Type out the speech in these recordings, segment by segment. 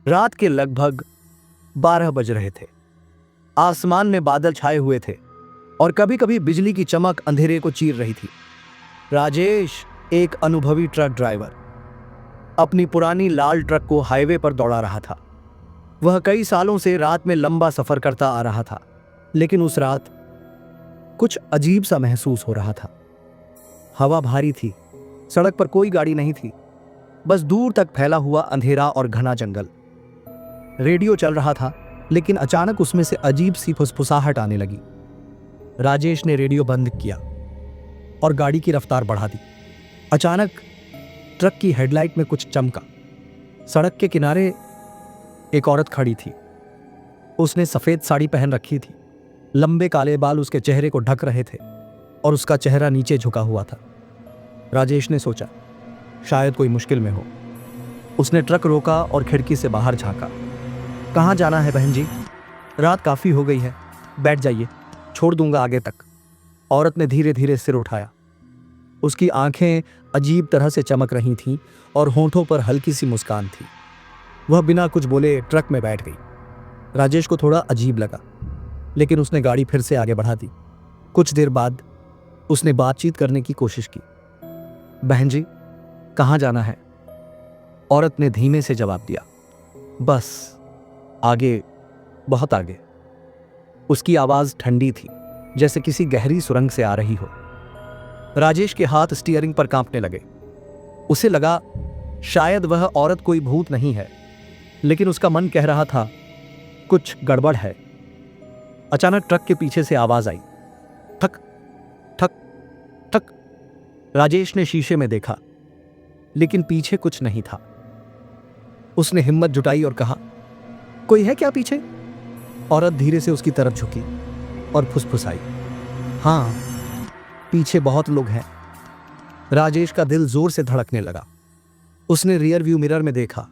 रात के लगभग 12 बज रहे थे। आसमान में बादल छाए हुए थे और कभी कभी बिजली की चमक अंधेरे को चीर रही थी। राजेश, एक अनुभवी ट्रक ड्राइवर, अपनी पुरानी लाल ट्रक को हाईवे पर दौड़ा रहा था। वह कई सालों से रात में लंबा सफर करता आ रहा था, लेकिन उस रात कुछ अजीब सा महसूस हो रहा था। हवा भारी थी, सड़क पर कोई गाड़ी नहीं थी, बस दूर तक फैला हुआ अंधेरा और घना जंगल। रेडियो चल रहा था, लेकिन अचानक उसमें से अजीब सी फुसफुसाहट आने लगी। राजेश ने रेडियो बंद किया और गाड़ी की रफ्तार बढ़ा दी। अचानक ट्रक की हेडलाइट में कुछ चमका। सड़क के किनारे एक औरत खड़ी थी। उसने सफेद साड़ी पहन रखी थी। लंबे काले बाल उसके चेहरे को ढक रहे थे और उसका चेहरा नीचे झुका हुआ था। राजेश ने सोचा, शायद कोई मुश्किल में हो। उसने ट्रक रोका और खिड़की से बाहर झांका। कहाँ जाना है बहन जी? रात काफी हो गई है, बैठ जाइए, छोड़ दूंगा आगे तक। औरत ने धीरे धीरे सिर उठाया। उसकी आंखें अजीब तरह से चमक रही थीं और होंठों पर हल्की सी मुस्कान थी। वह बिना कुछ बोले ट्रक में बैठ गई। राजेश को थोड़ा अजीब लगा, लेकिन उसने गाड़ी फिर से आगे बढ़ा दी। कुछ देर बाद उसने बातचीत करने की कोशिश की। बहन जी, कहाँ जाना है? औरत ने धीमे से जवाब दिया, बस आगे, बहुत आगे। उसकी आवाज ठंडी थी, जैसे किसी गहरी सुरंग से आ रही हो। राजेश के हाथ स्टीयरिंग पर कांपने लगे। उसे लगा शायद वह औरत कोई भूत नहीं है, लेकिन उसका मन कह रहा था कुछ गड़बड़ है। अचानक ट्रक के पीछे से आवाज आई, ठक ठक ठक। राजेश ने शीशे में देखा, लेकिन पीछे कुछ नहीं था। उसने हिम्मत जुटाई और कहा, कोई है क्या पीछे? औरत धीरे से उसकी तरफ झुकी और फुसफुसाई, हाँ, पीछे बहुत लोग हैं। राजेश का दिल जोर से धड़कने लगा। उसने रियर व्यू मिरर में देखा।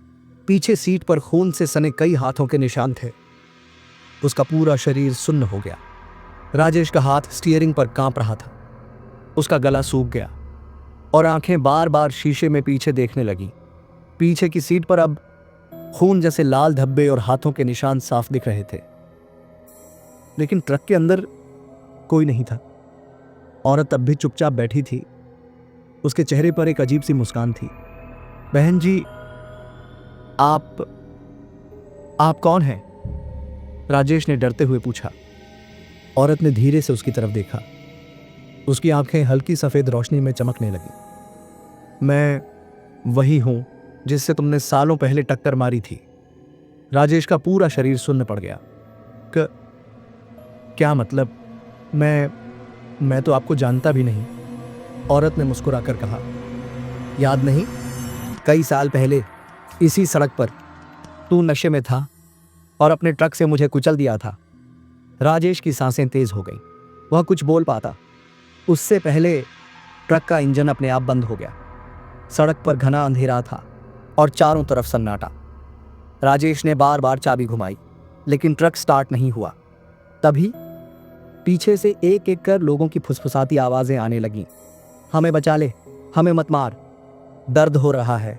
पीछे सीट पर खून से सने कई हाथों के निशान थे। उसका पूरा शरीर सुन्न हो गया। राजेश का हाथ स्टीयरिंग पर कांप रहा था। उसका गला सूख गया और आंखें बार बार शीशे में पीछे देखने लगीं। पीछे की सीट पर अब खून जैसे लाल धब्बे और हाथों के निशान साफ दिख रहे थे, लेकिन ट्रक के अंदर कोई नहीं था। औरत तब भी चुपचाप बैठी थी। उसके चेहरे पर एक अजीब सी मुस्कान थी। बहन जी, आप कौन हैं? राजेश ने डरते हुए पूछा। औरत ने धीरे से उसकी तरफ देखा। उसकी आंखें हल्की सफेद रोशनी में चमकने लगी। मैं वही हूं जिससे तुमने सालों पहले टक्कर मारी थी। राजेश का पूरा शरीर सुन्न पड़ गया। क्या मतलब? मैं तो आपको जानता भी नहीं। औरत ने मुस्कुराकर कहा, याद नहीं? कई साल पहले इसी सड़क पर तू नशे में था और अपने ट्रक से मुझे कुचल दिया था। राजेश की सांसें तेज हो गईं। वह कुछ बोल पाता, उससे पहले ट्रक का इंजन अपने आप बंद हो गया। सड़क पर घना अंधेरा था और चारों तरफ सन्नाटा। राजेश ने बार बार चाबी घुमाई, लेकिन ट्रक स्टार्ट नहीं हुआ। तभी पीछे से एक एक कर लोगों की फुसफुसाती आवाजें आने लगीं। हमें बचा ले, हमें मत मार, दर्द हो रहा है।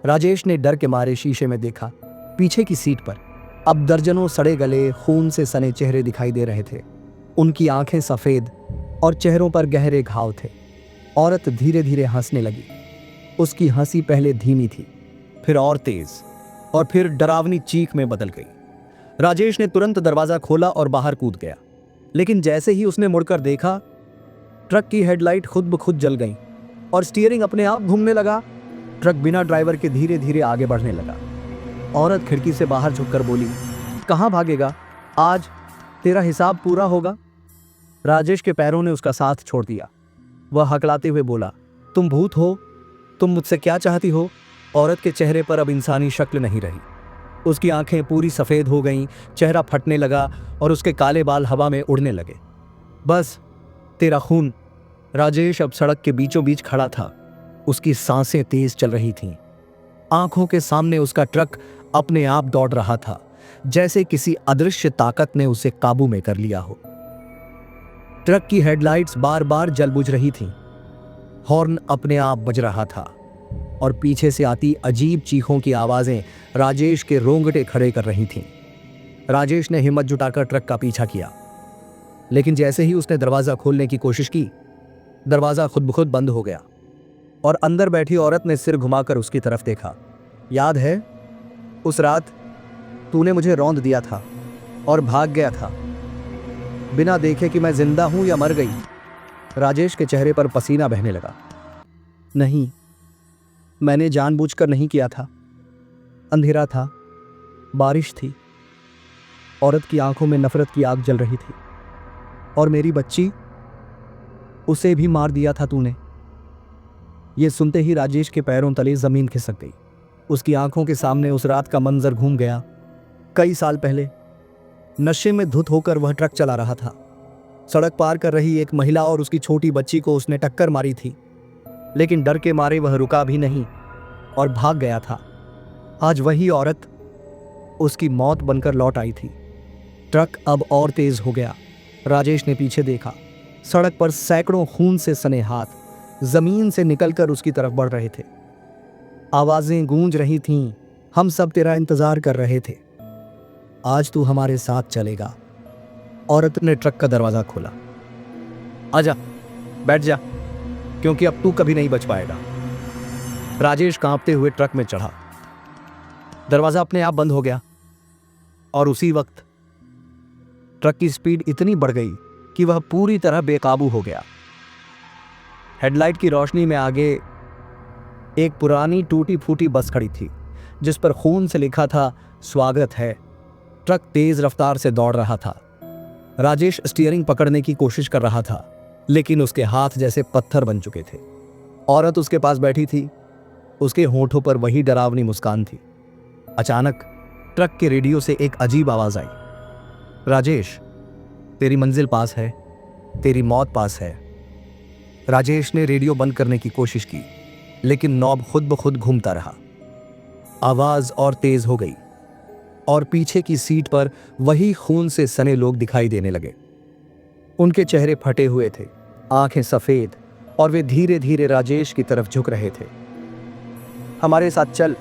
राजेश ने डर के मारे शीशे में देखा। पीछे की सीट पर अब दर्जनों सड़े गले, खून से सने चेहरे दिखाई दे रहे थे। उनकी आंखें सफेद और चेहरों पर गहरे घाव थे। औरत धीरे धीरे हंसने लगी। उसकी हंसी पहले धीमी थी, फिर और तेज, और फिर डरावनी चीख में बदल गई। राजेश ने तुरंत दरवाजा खोला और बाहर कूद गया, लेकिन जैसे ही उसने मुड़कर देखा, ट्रक की हेडलाइट खुद ब खुद जल गई और स्टीयरिंग अपने आप घूमने लगा। ट्रक बिना ड्राइवर के धीरे धीरे आगे बढ़ने लगा। औरत खिड़की से बाहर झुककर बोली, कहाँ भागेगा? आज तेरा हिसाब पूरा होगा। राजेश के पैरों ने उसका साथ छोड़ दिया। वह हकलाते हुए बोला, तुम भूत हो? तुम मुझसे क्या चाहती हो? औरत के चेहरे पर अब इंसानी शक्ल नहीं रही। उसकी आंखें पूरी सफेद हो गईं, चेहरा फटने लगा और उसके काले बाल हवा में उड़ने लगे। बस तेरा खून। राजेश अब सड़क के बीचों बीच खड़ा था। उसकी सांसें तेज चल रही थीं। आंखों के सामने उसका ट्रक अपने आप दौड़ रहा था, जैसे किसी अदृश्य ताकत ने उसे काबू में कर लिया हो। ट्रक की हेडलाइट्स बार बार जल बुझ रही थीं। हॉर्न अपने आप बज रहा था। और पीछे से आती अजीब चीखों की आवाज़ें राजेश के रोंगटे खड़े कर रही थीं। राजेश ने हिम्मत जुटाकर ट्रक का पीछा किया, लेकिन जैसे ही उसने दरवाज़ा खोलने की कोशिश की, दरवाज़ा खुद ब खुद बंद हो गया और अंदर बैठी औरत ने सिर घुमाकर उसकी तरफ देखा। याद है उस रात तूने मुझे रौंद दिया था और भाग गया था, बिना देखे कि मैं जिंदा हूं या मर गई। राजेश के चेहरे पर पसीना बहने लगा। नहीं, मैंने जानबूझकर नहीं किया था। अंधेरा था, बारिश थी, औरत की आंखों में नफरत की आग जल रही थी। और मेरी बच्ची, उसे भी मार दिया था तूने। यह सुनते ही राजेश के पैरों तले जमीन खिसक गई। उसकी आंखों के सामने उस रात का मंजर घूम गया। कई साल पहले नशे में धुत होकर वह ट्रक चला रहा था। सड़क पार कर रही एक महिला और उसकी छोटी बच्ची को उसने टक्कर मारी थी, लेकिन डर के मारे वह रुका भी नहीं और भाग गया था। आज वही औरत उसकी मौत बनकर लौट आई थी। ट्रक अब और तेज हो गया। राजेश ने पीछे देखा। सड़क पर सैकड़ों खून से सने हाथ जमीन से निकलकर उसकी तरफ बढ़ रहे थे। आवाजें गूंज रही थीं, हम सब तेरा इंतजार कर रहे थे, आज तू हमारे साथ चलेगा। औरत ने ट्रक का दरवाजा खोला। आजा, बैठ जा, क्योंकि अब तू कभी नहीं बच पाएगा। राजेश कांपते हुए ट्रक में चढ़ा। दरवाजा अपने आप बंद हो गया और उसी वक्त ट्रक की स्पीड इतनी बढ़ गई कि वह पूरी तरह बेकाबू हो गया। हेडलाइट की रोशनी में आगे एक पुरानी टूटी फूटी बस खड़ी थी, जिस पर खून से लिखा था स्वागत है। ट्रक तेज रफ्तार से दौड़ रहा था। राजेश स्टीयरिंग पकड़ने की कोशिश कर रहा था, लेकिन उसके हाथ जैसे पत्थर बन चुके थे। औरत उसके पास बैठी थी, उसके होठों पर वही डरावनी मुस्कान थी। अचानक ट्रक के रेडियो से एक अजीब आवाज आई। राजेश, तेरी मंजिल पास है, तेरी मौत पास है। राजेश ने रेडियो बंद करने की कोशिश की, लेकिन नॉब खुद ब खुद घूमता रहा। आवाज और तेज हो गई और पीछे की सीट पर वही खून से सने लोग दिखाई देने लगे। उनके चेहरे फटे हुए थे, आंखें सफेद, और वे धीरे धीरे राजेश की तरफ झुक रहे थे। हमारे साथ चल,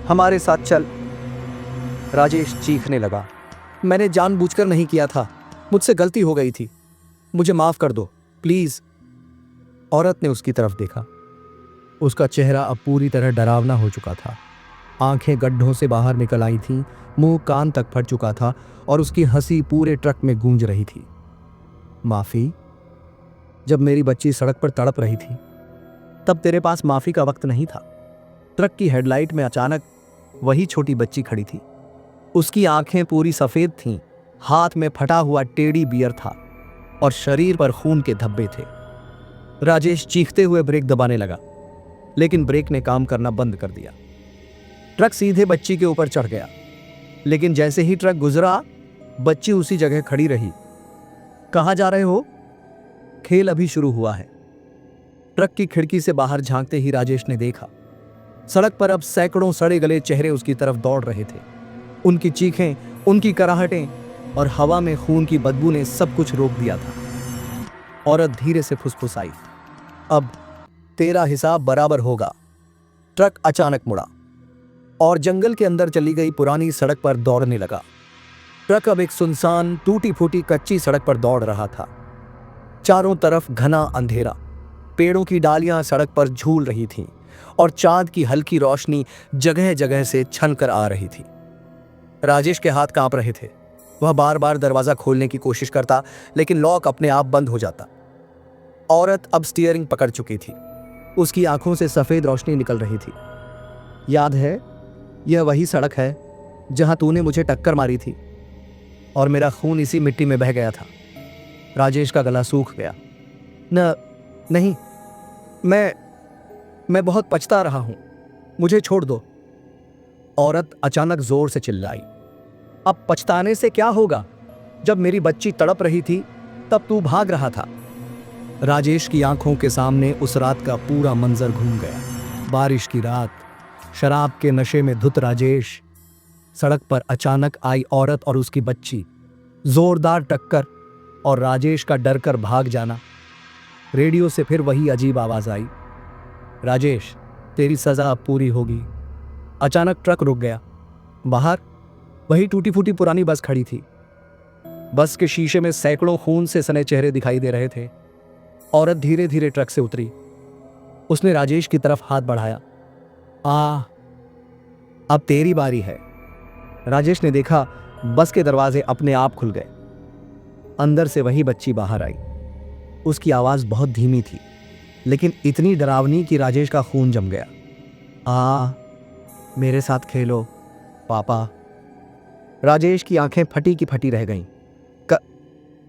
हमारे साथ चल, राजेश चीखने लगा। मैंने जानबूझकर नहीं किया था, मुझसे गलती हो गई थी, मुझे माफ कर दो प्लीज। औरत ने उसकी तरफ देखा। उसका चेहरा अब पूरी तरह डरावना हो चुका था। आंखें गड्ढों से बाहर निकल आई थीं, मुंह कान तक फट चुका था और उसकी हंसी पूरे ट्रक में गूंज रही थी। माफी? जब मेरी बच्ची सड़क पर तड़प रही थी, तब तेरे पास माफी का वक्त नहीं था। ट्रक की हेडलाइट में अचानक वही छोटी बच्ची खड़ी थी। उसकी आंखें पूरी सफेद थीं, हाथ में फटा हुआ टेडी बियर था और शरीर पर खून के धब्बे थे। राजेश चीखते हुए ब्रेक दबाने लगा, लेकिन ब्रेक ने काम करना बंद कर दिया। ट्रक सीधे बच्ची के ऊपर चढ़ गया, लेकिन जैसे ही ट्रक गुजरा, बच्ची उसी जगह खड़ी रही। कहां जा रहे हो? खेल अभी शुरू हुआ है। ट्रक की खिड़की से बाहर झांकते ही राजेश ने देखा, सड़क पर अब सैकड़ों सड़े गले चेहरे उसकी तरफ दौड़ रहे थे। उनकी चीखें, उनकी कराहटें और हवा में खून की बदबू ने सब कुछ रोक दिया था। औरत धीरे से फुसफुसाई, अब तेरा हिसाब बराबर होगा। ट्रक अचानक मुड़ा और जंगल के अंदर चली गई पुरानी सड़क पर दौड़ने लगा। ट्रक अब एक सुनसान, टूटी फूटी कच्ची सड़क पर दौड़ रहा था। चारों तरफ घना अंधेरा, पेड़ों की डालियां सड़क पर झूल रही थीं और चांद की हल्की रोशनी जगह जगह से छनकर आ रही थी। राजेश के हाथ कांप रहे थे। वह बार बार दरवाजा खोलने की कोशिश करता, लेकिन लॉक अपने आप बंद हो जाता। औरत अब स्टीयरिंग पकड़ चुकी थी। उसकी आंखों से सफेद रोशनी निकल रही थी। याद है, यह वही सड़क है जहां तूने मुझे टक्कर मारी थी और मेरा खून इसी मिट्टी में बह गया था। राजेश का गला सूख गया। नहीं, मैं बहुत पछता रहा हूं, मुझे छोड़ दो। औरत अचानक जोर से चिल्लाई, अब पछताने से क्या होगा? जब मेरी बच्ची तड़प रही थी, तब तू भाग रहा था। राजेश की आंखों के सामने उस रात का पूरा मंजर घूम गया। बारिश की रात, शराब के नशे में धुत राजेश, सड़क पर अचानक आई औरत और उसकी बच्ची, जोरदार टक्कर और राजेश का डर कर भाग जाना। रेडियो से फिर वही अजीब आवाज आई, राजेश, तेरी सजा अब पूरी होगी। अचानक ट्रक रुक गया। बाहर वही टूटी फूटी पुरानी बस खड़ी थी। बस के शीशे में सैकड़ों खून से सने चेहरे दिखाई दे रहे थे। औरत धीरे धीरे ट्रक से उतरी। उसने राजेश की तरफ हाथ बढ़ाया। अब तेरी बारी है। राजेश ने देखा बस के दरवाजे अपने आप खुल गए। अंदर से वही बच्ची बाहर आई। उसकी आवाज बहुत धीमी थी, लेकिन इतनी डरावनी कि राजेश का खून जम गया। मेरे साथ खेलो पापा। राजेश की आंखें फटी की फटी रह गईं।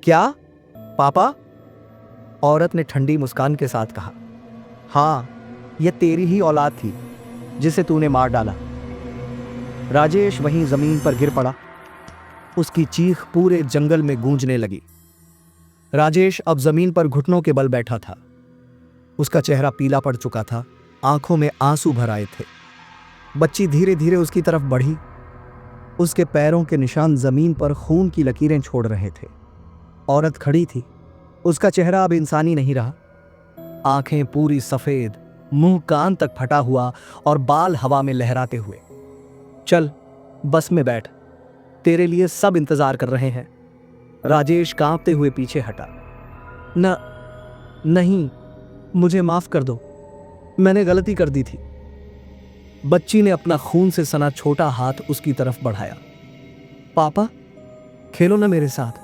क्या पापा? औरत ने ठंडी मुस्कान के साथ कहा। हाँ, यह तेरी ही औलाद थी जिसे तूने मार डाला। राजेश वहीं जमीन पर गिर पड़ा। उसकी चीख पूरे जंगल में गूंजने लगी। राजेश अब जमीन पर घुटनों के बल बैठा था। उसका चेहरा पीला पड़ चुका था, आंखों में आंसू भर आए थे। बच्ची धीरे धीरे उसकी तरफ बढ़ी। उसके पैरों के निशान जमीन पर खून की लकीरें छोड़ रहे थे। औरत खड़ी थी। उसका चेहरा अब इंसानी नहीं रहा। आंखें पूरी सफेद, मुंह कान तक फटा हुआ और बाल हवा में लहराते हुए। चल बस में बैठ, तेरे लिए सब इंतजार कर रहे हैं। राजेश कांपते हुए पीछे हटा। नहीं, मुझे माफ कर दो, मैंने गलती कर दी थी। बच्ची ने अपना खून से सना छोटा हाथ उसकी तरफ बढ़ाया। पापा, खेलो ना मेरे साथ।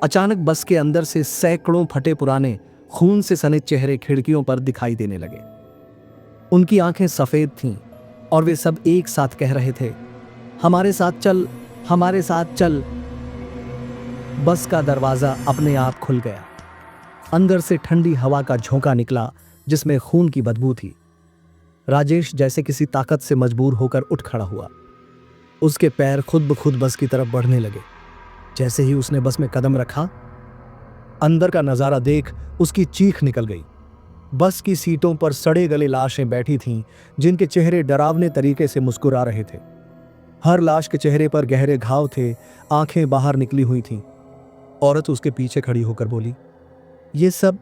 अचानक बस के अंदर से सैकड़ों फटे पुराने खून से सने चेहरे खिड़कियों पर दिखाई देने लगे। उनकी आंखें सफेद थीं और वे सब एक साथ कह रहे थे, हमारे साथ चल, हमारे साथ चल। बस का दरवाजा अपने आप खुल गया। अंदर से ठंडी हवा का झोंका निकला जिसमें खून की बदबू थी। राजेश जैसे किसी ताकत से मजबूर होकर उठ खड़ा हुआ। उसके पैर खुद ब खुद बस की तरफ बढ़ने लगे। जैसे ही उसने बस में कदम रखा, अंदर का नजारा देख उसकी चीख निकल गई। बस की सीटों पर सड़े गले लाशें बैठी थीं, जिनके चेहरे डरावने तरीके से मुस्कुरा रहे थे। हर लाश के चेहरे पर गहरे घाव थे, आंखें बाहर निकली हुई थीं। औरत उसके पीछे खड़ी होकर बोली, ये सब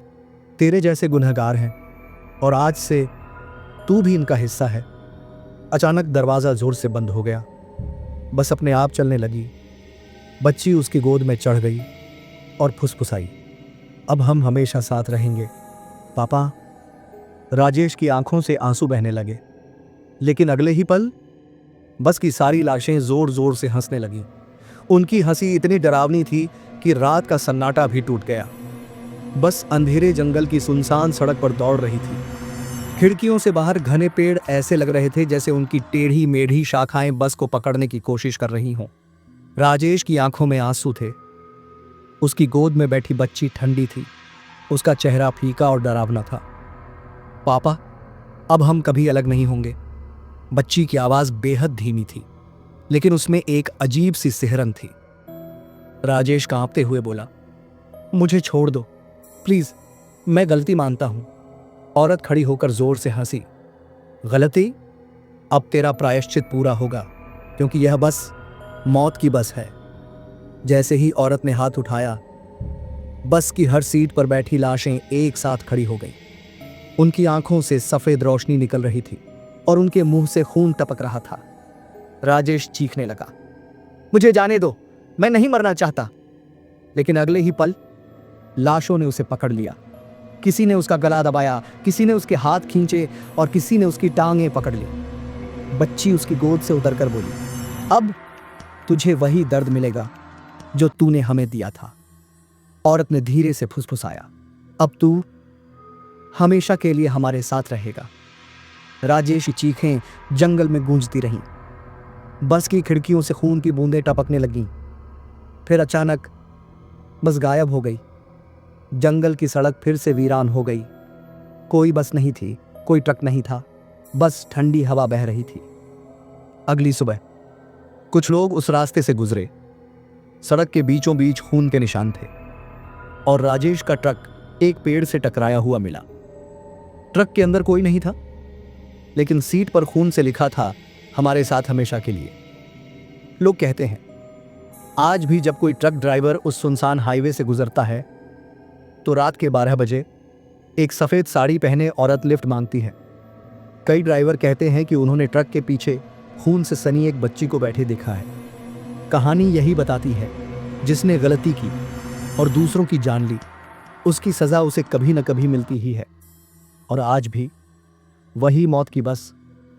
तेरे जैसे गुनहगार हैं और आज से तू भी इनका हिस्सा है। अचानक दरवाजा जोर से बंद हो गया। बस अपने आप चलने लगी। बच्ची उसकी गोद में चढ़ गई और फुसफुसाई, अब हम हमेशा साथ रहेंगे पापा। राजेश की आंखों से आंसू बहने लगे, लेकिन अगले ही पल बस की सारी लाशें जोर जोर से हंसने लगीं। उनकी हंसी इतनी डरावनी थी कि रात का सन्नाटा भी टूट गया। बस अंधेरे जंगल की सुनसान सड़क पर दौड़ रही थी। खिड़कियों से बाहर घने पेड़ ऐसे लग रहे थे जैसे उनकी टेढ़ी मेढ़ी शाखाएं बस को पकड़ने की कोशिश कर रही हों। राजेश की आंखों में आंसू थे। उसकी गोद में बैठी बच्ची ठंडी थी। उसका चेहरा फीका और डरावना था। पापा, अब हम कभी अलग नहीं होंगे। बच्ची की आवाज बेहद धीमी थी, लेकिन उसमें एक अजीब सी सिहरन थी। राजेश कांपते हुए बोला, मुझे छोड़ दो प्लीज, मैं गलती मानता हूं। औरत खड़ी होकर जोर से हंसी। गलती? अब तेरा प्रायश्चित पूरा होगा, क्योंकि यह बस मौत की बस है। जैसे ही औरत ने हाथ उठाया, बस की हर सीट पर बैठी लाशें एक साथ खड़ी हो गईं। उनकी आंखों से सफेद रोशनी निकल रही थी और उनके मुंह से खून टपक रहा था। राजेश चीखने लगा, मुझे जाने दो, मैं नहीं मरना चाहता। लेकिन अगले ही पल लाशों ने उसे पकड़ लिया। किसी ने उसका गला दबाया, किसी ने उसके हाथ खींचे और किसी ने उसकी टांगें पकड़ ली। बच्ची उसकी गोद से उतरकर बोली, अब तुझे वही दर्द मिलेगा जो तूने हमें दिया था। औरत ने धीरे से फुसफुसाया, अब तू हमेशा के लिए हमारे साथ रहेगा। राजेश की चीखें जंगल में गूंजती रहीं। बस की खिड़कियों से खून की बूंदें टपकने लगीं। फिर अचानक बस गायब हो गई। जंगल की सड़क फिर से वीरान हो गई। कोई बस नहीं थी, कोई ट्रक नहीं था, बस ठंडी हवा बह रही थी। अगली सुबह कुछ लोग उस रास्ते से गुजरे। सड़क के बीचों बीच खून के निशान थे और राजेश का ट्रक एक पेड़ से टकराया हुआ मिला। ट्रक के अंदर कोई नहीं था, लेकिन सीट पर खून से लिखा था, हमारे साथ हमेशा के लिए। लोग कहते हैं आज भी जब कोई ट्रक ड्राइवर उस सुनसान हाईवे से गुजरता है तो रात के 12 बजे एक सफेद साड़ी पहने औरत लिफ्ट मांगती है। कई ड्राइवर कहते हैं कि उन्होंने ट्रक के पीछे खून से सनी एक बच्ची को बैठे देखा है। कहानी यही बताती है, जिसने गलती की और दूसरों की जान ली, उसकी सज़ा उसे कभी न कभी मिलती ही है। और आज भी वही मौत की बस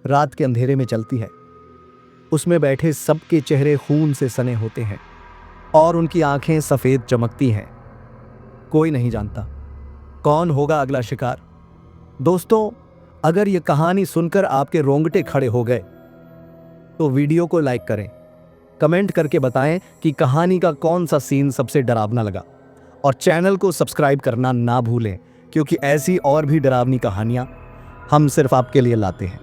रात के अंधेरे में चलती है। उसमें बैठे सबके चेहरे खून से सने होते हैं और उनकी आंखें सफ़ेद चमकती हैं। कोई नहीं जानता कौन होगा अगला शिकार। दोस्तों, अगर ये कहानी सुनकर आपके रोंगटे खड़े हो गए तो वीडियो को लाइक करें, कमेंट करके बताएं कि कहानी का कौन सा सीन सबसे डरावना लगा, और चैनल को सब्सक्राइब करना ना भूलें, क्योंकि ऐसी और भी डरावनी कहानियां हम सिर्फ आपके लिए लाते हैं।